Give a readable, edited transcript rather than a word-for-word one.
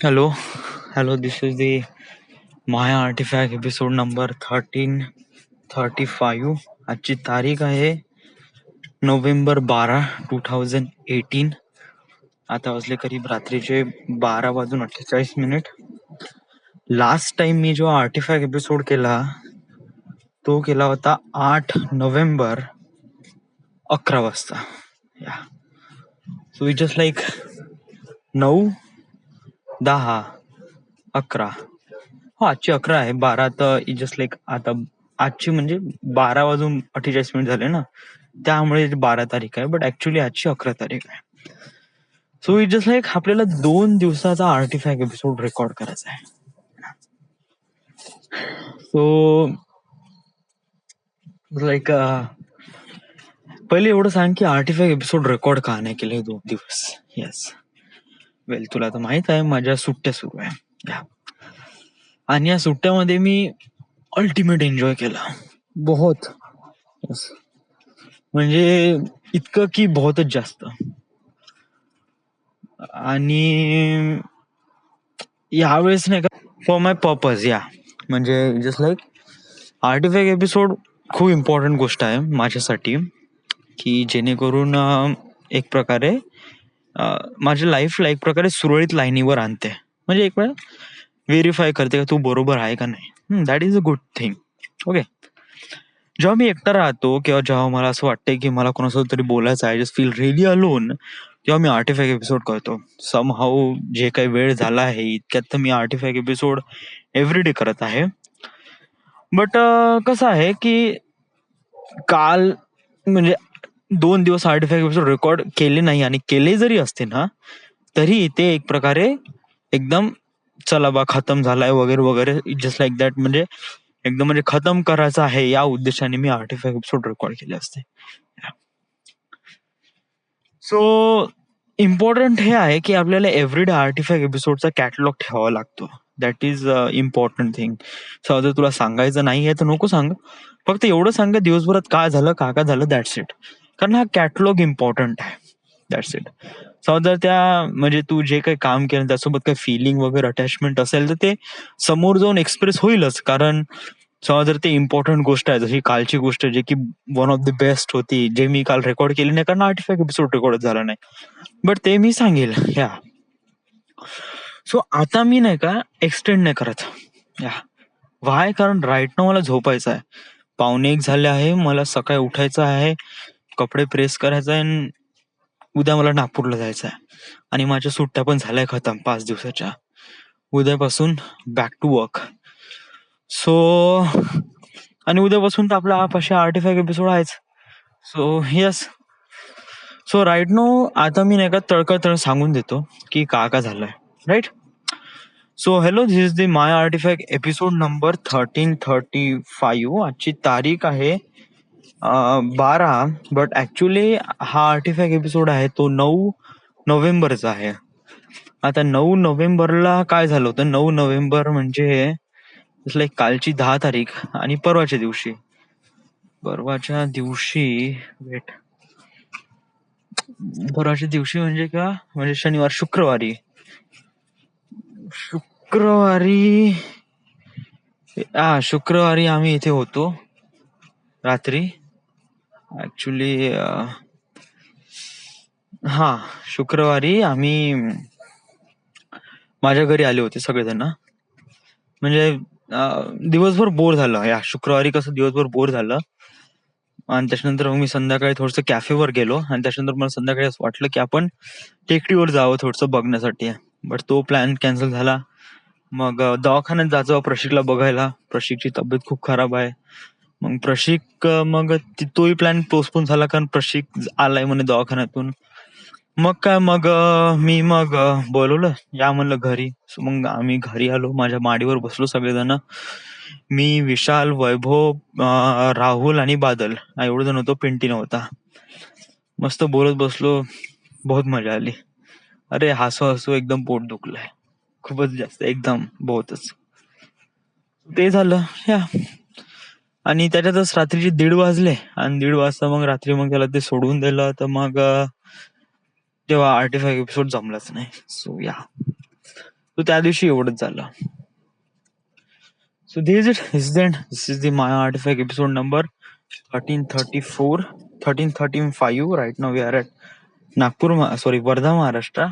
Hello, hello. This is the Maya Artifact episode number 1335. आजची तारीख आहे November 12, 2018. आता वाजले करीब रात्रीचे 12:48. लास्ट टाइम मी जो आर्टिफॅक्ट एपिसोड केला तो केला होता 8 नोव्हेंबर 11 वाजता. So it just like 9, 10, 11. आजची 11 आहे. 12 तर जस्ट लाईक आता आजची म्हणजे 12:48 झाले ना, त्यामुळे 12 तारीख आहे, बट ऍक्च्युली आजची 11 तारीख आहे. सो इट जस्ट लाईक आपल्याला 2 दिवसाचा आर्टिफॅक्ट एपिसोड रेकॉर्ड करायचा आहे. सो लाईक पहिले एवढं सांग की आर्टिफॅक्ट एपिसोड रेकॉर्ड का नाही केले 2 दिवस. येस, वेल तुला तर माहित आहे माझ्या सुट्ट्या सुरू आहे, आणि या सुट्ट्यामध्ये मी अल्टिमेट एन्जॉय केला बहुत. म्हणजे इतकं की बहुतच जास्त. आणि यावेळेस नाही का, फॉर माय पर्पज म्हणजे जस्ट लाईक आर्टिफॅक्ट एपिसोड खूप इम्पॉर्टंट गोष्ट आहे माझ्यासाठी, की जेणेकरून एक प्रकारे माझ्या लाईफला एक प्रकारे सुरळीत लाईनीवर आणते. म्हणजे एक वेळा व्हेरीफाय करते का तू बरोबर आहे का नाही. That is a good thing. Okay, जेव्हा मी एकटा राहतो किंवा जेव्हा मला असं वाटतंय की मला कोणासोबत तरी बोलायचं आहे, जस्ट फील रिअली अलोन, तेव्हा मी आर्टिफॅक्ट एपिसोड करतो. समहाऊ जे काही वेळ झाला आहे इतक्यात तर मी आर्टिफॅक्ट एपिसोड एव्हरीडे करत आहे. बट कसं आहे की काल म्हणजे 2 दिवस आर्टिफॅक्ट एपिसोड रेकॉर्ड केले नाही, आणि केले जरी असते ना तरी ते एक प्रकारे एकदम चला बा खतम झालाय वगैरे वगैरे, जस्ट लाईक दॅट. म्हणजे एकदम म्हणजे खतम करायचं आहे या उद्देशाने मी आर्टिफॅक्ट एपिसोड रेकॉर्ड केले असते. सो इम्पॉर्टंट हे आहे की आपल्याला एव्हरीडे आर्टिफॅक्ट एपिसोडचा कॅटलॉग ठेवावा लागतो. That is important thing. So जर तुला सांगायचं नाही आहे तर नको सांग, फक्त एवढं सांग दिवसभरात काय झालं का झालं, दॅट्स इट. कारण हा कॅटलॉग इम्पॉर्टंट आहे, दॅट्स इट. जर त्या म्हणजे तू जे काही काम केलं त्यासोबत काही फिलिंग वगैरे अटॅचमेंट असेल तर ते समोर जाऊन एक्सप्रेस होईलच. कारण जर ते इम्पॉर्टंट गोष्ट आहे, जशी कालची गोष्ट जे की वन ऑफ द बेस्ट होती, जे मी काल रेकॉर्ड केली नाही कारण आर्टिफॅक्ट एपिसोड रेकॉर्ड झाला नाही, बट ते मी सांगेल. सो आता मी नाही का एक्सटेंड नाही करत. वाय? कारण राईट ना मला झोपायचं आहे. 1:45 झाले आहे, मला सकाळी उठायचं आहे, कपडे प्रेस करायचं आहे, उद्या मला नागपूरला जायचं आहे, आणि माझ्या सुट्ट्या पण झाल्या खतम 5 दिवसाच्या. उद्यापासून बॅक टू वर्क. सो आणि उद्यापासून तर आपला पाचशे आर्टिफॅक्ट एपिसोड आहेच. So yes, so right no आता मी नाही का तळकळ सांगून देतो की का झालंय, right. So hello, this is the my artifact episode number 1335. आजची तारीख आहे 12, बट ऍक्च्युली हा आर्टिफॅक्ट एपिसोड आहे तो 9 नोव्हेंबरचा आहे. आता 9 नोव्हेंबरला काय झालं होतं, 9 नोव्हेंबर म्हणजे लाईक कालची 10 तारीख, आणि परवाच्या दिवशी वेट, परवाच्या दिवशी म्हणजे का, म्हणजे शनिवार, शुक्रवारी आम्ही इथे होतो रात्री. ऍक्च्युली शुक्रवारी आम्ही माझ्या घरी आले होते सगळेजण. म्हणजे दिवसभर बोर झालं. शुक्रवारी कसं दिवसभर बोर झालं, आणि त्याच्यानंतर मग मी संध्याकाळी थोडस कॅफेवर गेलो, आणि त्याच्यानंतर मला संध्याकाळी असं वाटलं की आपण टेकडीवर जावं थोडस बघण्यासाठी, बट तो प्लॅन कॅन्सल झाला. मग दवाखान्यात जायचं प्रशिकला बघायला, प्रशिकची तब्येत खूप खराब आहे. मग मग तोही प्लॅन पोस्टपोन झाला, कारण प्रशिक आलाय म्हणे दवाखान्यातून. मग मी बोलवलं, या म्हणलं घरी. मग आम्ही घरी आलो, माझ्या माडीवर बसलो सगळेजण. मी, विशाल, वैभव, राहुल आणि बादल एवढं जण होतो, पिंटी नव्हता. मस्त बोलत बसलो, बहुत मजा आली. अरे हसू एकदम पोट दुखलंय, खूपच जास्त, एकदम बहुतच. ते झालं आणि त्याच्यातच रात्रीचे 1:30 वाजले, आणि 1:30 वाजता मग रात्री मग त्याला ते सोडून दिलं, तर मग तेव्हा आर्टिफॅक्ट एपिसोड जमलाच नाही. सो सो त्या दिवशी एवढंच झालं. So this is it. This is the Maya Artifact episode number 1334, 1335. Right now we are at Nagpur, sorry, Wardha, Maharashtra.